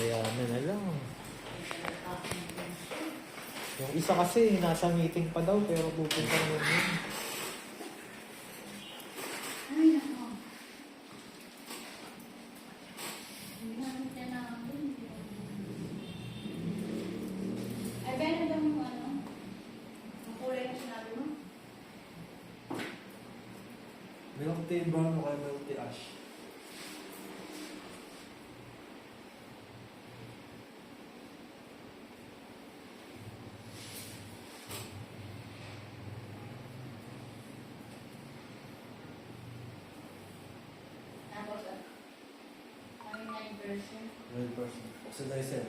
Diana na lang. Yung isa kasi, nasa meeting pa daw, pero pupunta naman yun. Ay, nako. Ay, meron bang ano? Ang kulay na sinabi mo? Milk tea brown o kaya milk tea ash? Tapos, ano 9%? 9%. Oxidizer.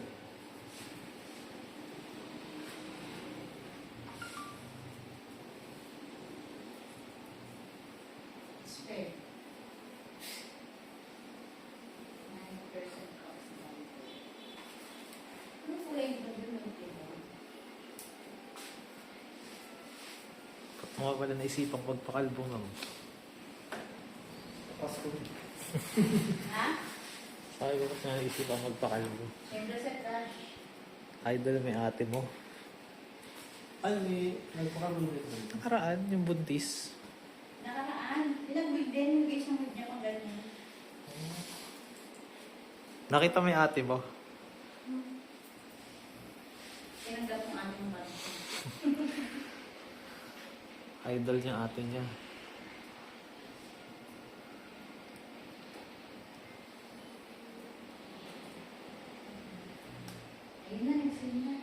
Spare. 9% cost. Ano kulay ba yun? Mga pala naisipang magpakalbo nga. Pasko. Ha? Sabi ko kasi naisipang magpakalbo. Siyempre sa trash. Idol may ate mo. Ay, may nagpakalunod rin. Nakaraan, yung buntis. Nakaraan. Pinag-wig din. Yung isang wig niya pang ganyan. Nakita mo yung ate mo? Tinanggap ng aming mga. Idol niya ate niya. Ayun na, nagsin na.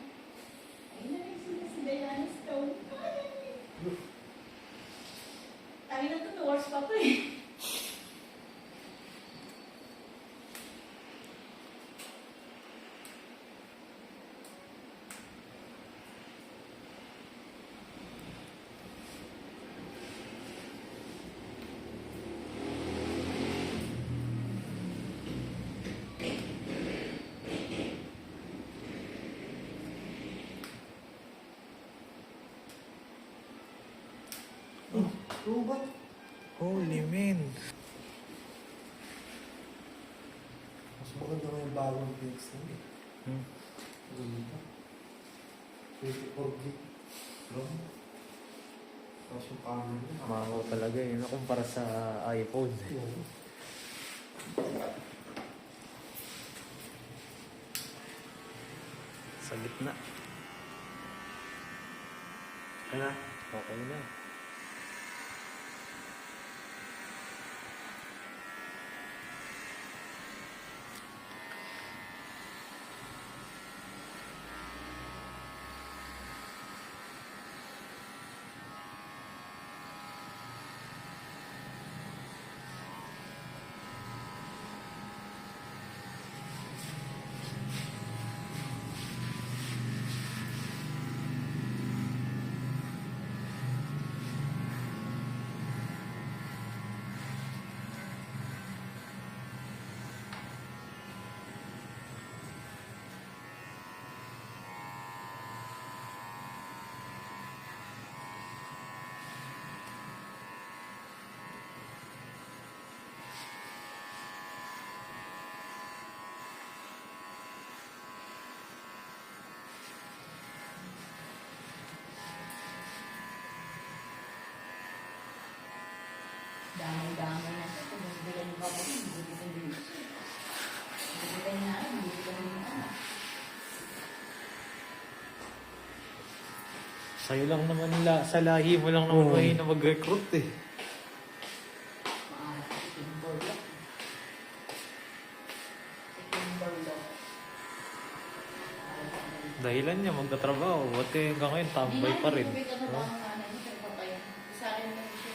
Ayun na, nagsin na si Diana Stone. Tayo na to, 2 hours pa po eh. Robot. Holy man. Mas maganda nga yung bagong things na eh. Hmm. Ganda. 24 gig. RAM. Tapos yung camera niya. Mango talaga yun. Kumpara sa iPhone. Oo. Sa gitna. Kaya, Okay na. Damay-damay na ito. Kung bibigyan yung kapatid, bibigyan yung isa. Bibigyan na anak, bibigyan yung anak. Sa'yo lang naman, sa lahi mo lang naman mahina mag-recruit eh. Maalat si Kimberlo. Si Kimberlo. Dahilan niya magtatrabaho. Buti hanggang ngayon, tambay pa rin. Hindi na No? ba ang nanay mo sa papay? Sa akin naman siya.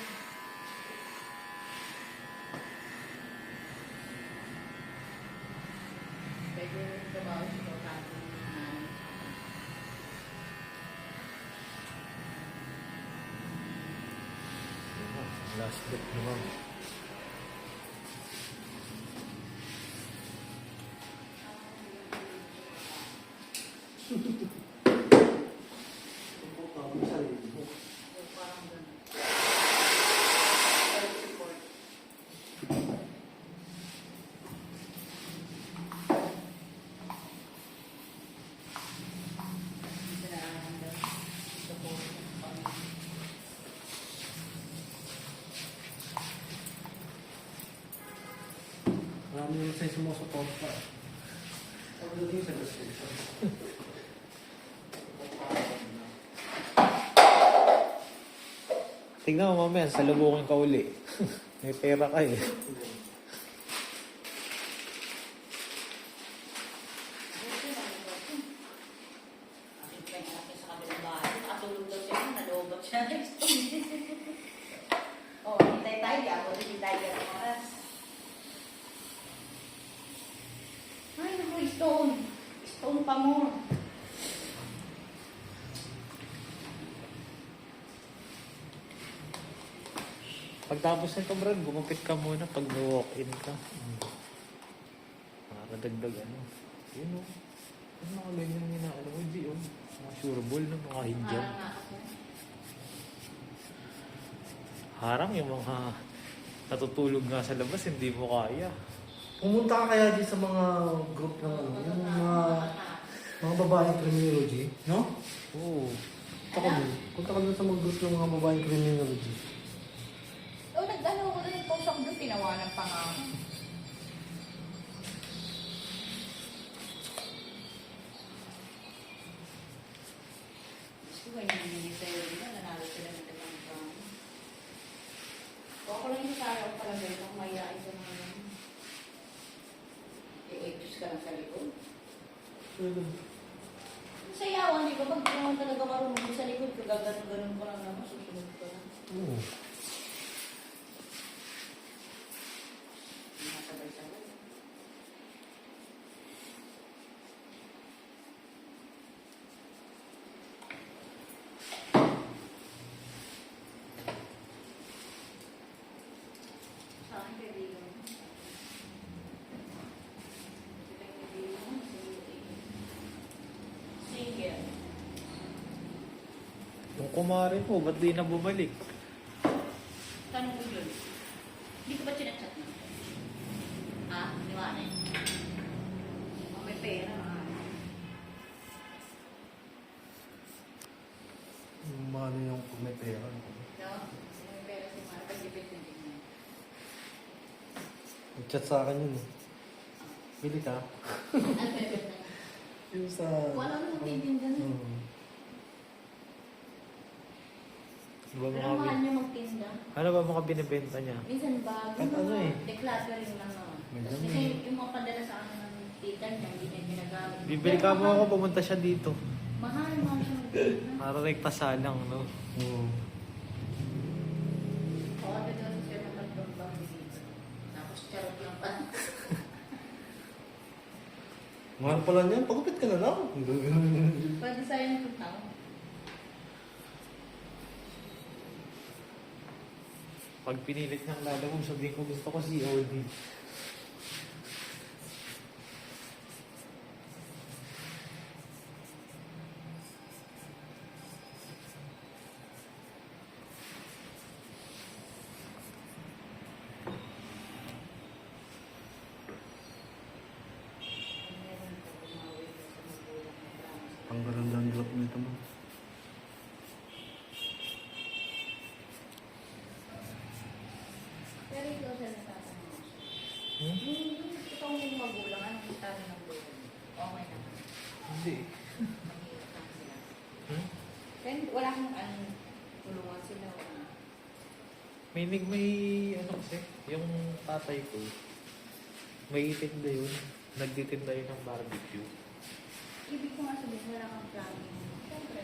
Pwede rin trabaho siya kapag nanay. Last bit naman. muna sa'yo sumusuport pa. Pagdating sa description. Tignan mo mamaya, salubungin ka uli. May pera ka eh. Aking pa yung aking sa kabilang bahay. Nakatulog daw siya. Nalobot siya. Oh, hintay tayo. Ako din tayo ng oras. Ay, naku, stone. Stone pa mo. Pagtapos nito, Brad, gumupit ka muna pag walk-in ka. Para dagdag ano. Yun o. Ano mga ganyan nila? Ano mo, di o. Mga sureball na mga hijab. Parang nga ako. Harang yung mga natutulog nga sa labas, hindi mo kaya. Pumunta ka kaya di sa mga group ng ano, yung mga babaeng criminology, no? Oo. Punta ka dun. Punta ka dun sa mga group ng mga babaeng criminology. Oh, nag-ano ko na yung post ako doon. Tinawanan pa nga ako. Gusto ko yung hindi sa'yo nila. Nanalo sila ng ibang drama. Kung ako lang yung sa'yo ko talaga yun. Kung mayayain sa mga yun. I-excuse ka lang sa likod. Sayawan, di ba? Pag di naman talaga marunong sa likod, kagaganon-ganon ko lang naman, susunod ko lang. Oo. Sabay-sabay. Sa akin, kaibigan mo. Kaibigan mo, single. Yung kumari mo, ba't di na bumalik? Tanong ko yun. Hindi ko ba chinachat mo? Ha? Liwanag. Oh, may pera, mga. Ano yung kung may pera. No? May pera si Mara. Pag-depende din niya. Nag-chat sa akin yun. Bili ka? Ano pera na? Yung sa... Wala nang magtitinda na. Ano ba Pero mga, mahal niya magtinda. ano ba mga binibenta niya? Minsan bago Kahit ano eh. decluttering lang naman. May Tapos dami. kasi yung mga padala sa akin ng tita niya, hindi niya ginagamit. Bibili ka mo ako, pumunta siya dito. Mahal siya magtinda. Para nagpasalang, no? Oo. Oo, ano daw siya naman bang dito. Tapos charot lang pa. Mahal pala niyan. Pagupit ka na lang. Pwede sa'yo ng tao. Pag pinilit ng lala mo, sabihin ko gusto ko si COD. Ang gandang drop nito mo. Pero ikaw sa natatanong. Hmm? Ikaw mong magulang, anong estado ng buhay? Okay naman. Hindi. Mahirap lang sila. Hmm? Pero wala kang tulungan sila. Wala. May ano kasi, yung tatay ko, may itinda yun. Nagtitinda yun ng barbecue. Ibig ko nga sabihin, wala kang planning. Siyempre,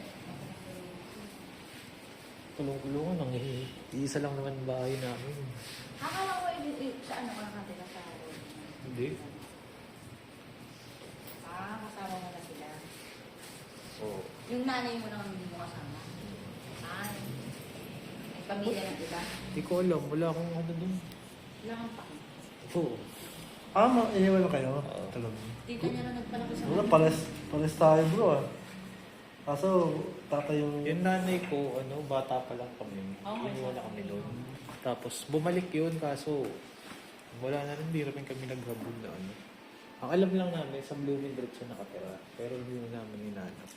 Tulong-tulungan lang eh. Isa lang naman bahay namin. akala ko sa ano ka nakatira sa road. Hindi. Kasama mo na sila. Oo. Yung nanay mo naman hindi mo kasama. Ay, may pamilya ng iba. Hindi ko alam. Wala akong ano dun. Wala kang paki. Oo. Iniwan mo kayo? Oo. Talaga. Tita niya na nagpalaki sa Wala, kanila. pares tayo bro ah. Kaso, tatay yung... Yung nanay ko, bata pa lang kami. Oo, Iniwan na bata kami pa. doon. Tapos, bumalik yun, kaso, wala na rin, hindi rin kami naghabol na ano. Ang alam lang namin, sa Blooming Group siya nakatira. Pero hindi namin ninanap.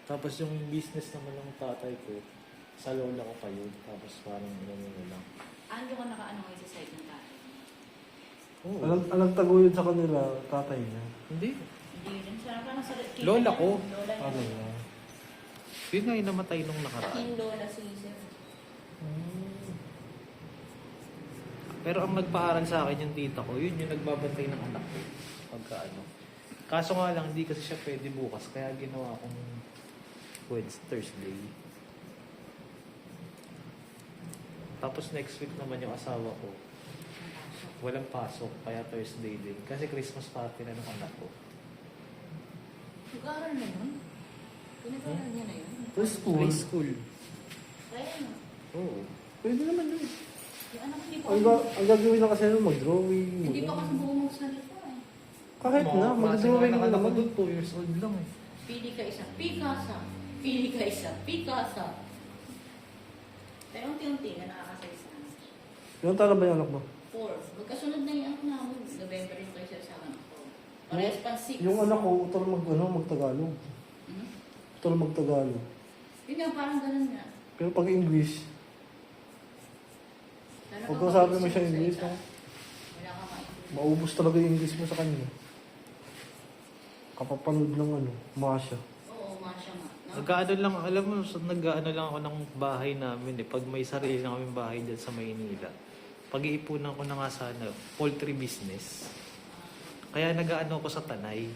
Tapos yung business naman ng tatay ko, Sa lola ko pa yun. Tapos parang ano lang. Ano ka nakaano ngayon sa side ng tatay? Oo. Alang taguyod sa kanila, tatay niya. Hindi. Hindi rin siya. Parang sa Lola ko. Lola niya. Ano niya? Yun nga yung namatay nung Aking nakaraan. lola si Sir. Pero ang nagpaaral sa akin yung tita ko, yun yung nagbabantay ng anak ko. Pagka ano. Kaso nga lang, hindi kasi siya pwede bukas. Kaya ginawa kong Thursday. Tapos next week naman yung asawa ko. Walang pasok, kaya Thursday din. Kasi Christmas party na ng anak ko. Nag-aaral na yun? Pinag-aaral niya na yun? Preschool. Preschool. Kaya ano? Oo. Pwede naman yun. Yung anak hindi pa Ang gagawin na kasi nun, mag-drawing. hindi pa kasi buong magsalita eh. Kahit na, mag-drawing na na anak ko naman. doon, 2 years old lang eh. Pili ka isa, Picasa. Pili ka isa, Picasa. Pero unti-unti na nakakasaysa. Ilang taon na ba yung anak mo? 4. Magkasunod na yung anak namin. November yung kayo sa akin ako. Parehas pa 6. Yung anak ko, utol mag-Tagalog. Hmm? Utol mag-Tagalog. Yun nga, parang ganun nga. Pero pag English, Talagang pag kasabi mo pag-isip siya sa English, isa, no? wala kang maintindihan. Maubos talaga yung English mo sa kanya. Kapapanood ng Masha. Oo, masya nga. No? Nag-ano lang, alam mo, nag-ano lang ako ng bahay namin eh. Pag may sarili na kaming bahay dyan sa Maynila, pag-iipunan ko na nga sana, poultry business. Kaya nag-ano ako sa Tanay.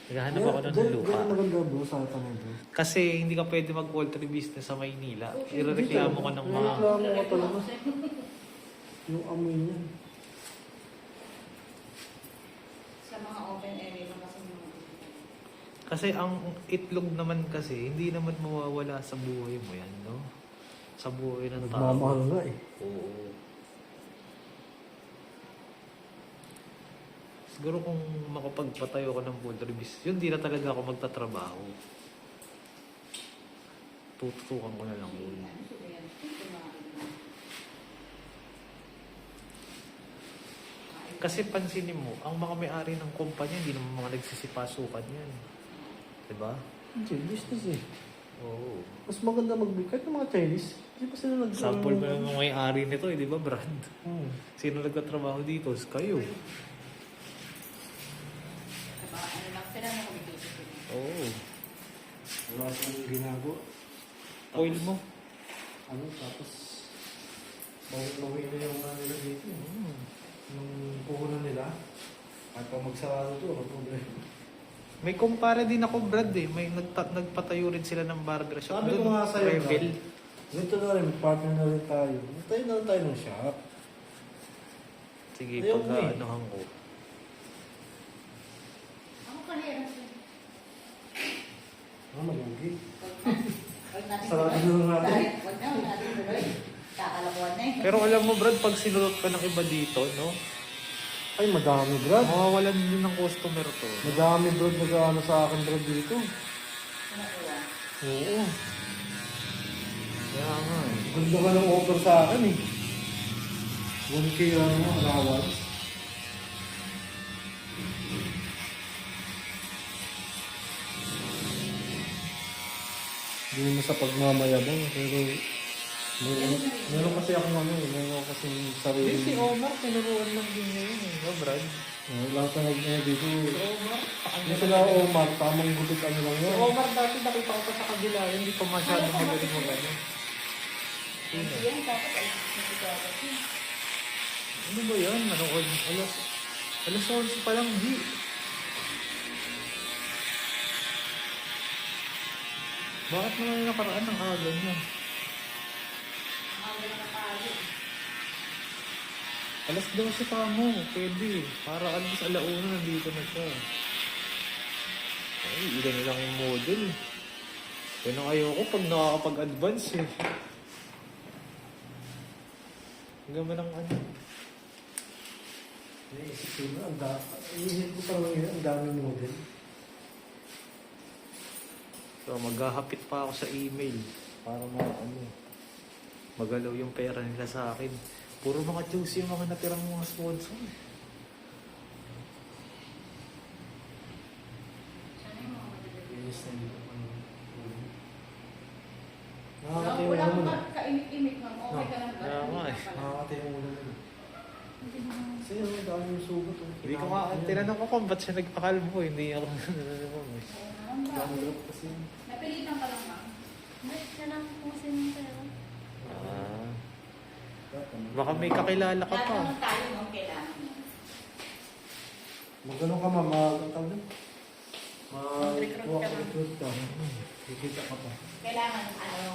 Naghahanap ako ng lupa. Ganun maganda bro sa tanay bro. Kasi hindi ka pwede mag-poultry business sa Maynila. Irereklamo ka ng mga... Irereklamo ka talaga. Yung amoy niya. Sa mga open area lang kasi mga Kasi ang itlog naman kasi, hindi naman mawawala sa buhay mo yan, no? Sa buhay ng tao. Nagmamahal nga eh. Oo. Siguro kung makapagpatayo ko ng poultry business, yun, di na talaga ako magtatrabaho. Tututukan ko na lang yun. ano sila yan? Ito mga Kasi pansinin mo, ang mga may-ari ng kumpanya, hindi naman mga nagsisipasukan yan. Diba? Hindi, business eh. Oo. Mas maganda mag-kahit ng mga Chinese. Hindi pa sila nag- Sample pa ng mga may-ari nito, eh, di ba, Brad? Sino nagtatrabaho dito? Kayo. ano lang sila na kumikita sila. Oo. Wala silang ginagawa. Oil mo. Tapos, bawi na yung nila dito. Yung puhunan nila. At pag magsarado to, ano problema? May kumpare din ako, Brad, eh. May nagpatayo rin sila ng barber shop. Sabi ko Doon, nga sa'yo, Rebel. Ganito na rin, partner na rin tayo. Tayo na rin tayo ng shop. Sige, Ayaw mo eh. pag-aanohan ko. Ako kalera sila. Malugi. Huwag natin Sarado tuloy. na natin. Huwag na natin tuloy. Kakalakuan na eh. Pero alam mo, Brad, pag sinulot ka ng iba dito, no? Ay, madami, Brad. Mawawalan din ng customer to. Madami, Brad, nag-ano sa akin, Brad, dito. Kumakuha. Oo. Kaya nga, eh. Ganda ka ng offer sa akin eh. 1K lang mo, allowance. Hindi mo sa pagmamayabang, pero meron kasi akong meron ako kasi Hindi, sarili. si Omar, tinuruan lang din niya yun, eh. No, Brad? Lahat na dito. Si Omar, Hindi sila Omar, tamang gupit ano lang Si yan. Omar dati nakita ko pa sa kabila, hindi pa masyadong magaling mo gano'n. Sino? Yan, dapat ay nagkakagat yun. Ano ba yan? Manood? Alas 11 pa lang, di. Bakit naman yung nakaraan ng aga niya? Ang mga nakakalo. Alas 12 pa mo, pwede. Para alas 1 nandito na siya. Ay, ilan lang yung model. Yan ang ayoko pag nakakapag-advance eh. Hanggang ba ng ano? Naisip ko na, iisip ko pa lang yun, ang daming model. So, maghahapit pa ako sa email para magalaw yung pera nila sa akin. Puro mga juicy yung mga natirang mga sponsor. Sana yung mga madadali. Inis na dito. Wala Kasi yung dami yung sugat. Hindi ko nga, tinanong ko kung ba't siya nagpakalbo. Hindi ako nananong eh. Dami drop kasi. Napilitan ka lang ba? Ba't siya lang po sinintero? Ah, baka may kakilala ka Lahat pa. naman tayo, no? Kailangan mo. Magano ka ma'am, magkatawag din. Mag-recruit ka na. Mag-recruit ka. Kikita ka pa. Kailangan, ano,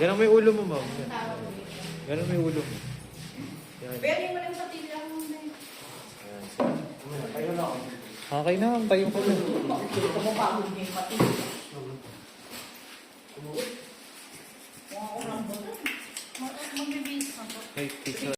Ganun may ulo mo, ma'am. ang tawag mo. Ganun may ulo mo. Yan. Pero yung walang sa TV lang muna eh. Yan. sige. Kayo na ako. Okay na, tayo ko na. Kumukha mo din yung pati. Kung ako lang ba? Magbibihis ka po. Hey, pizza.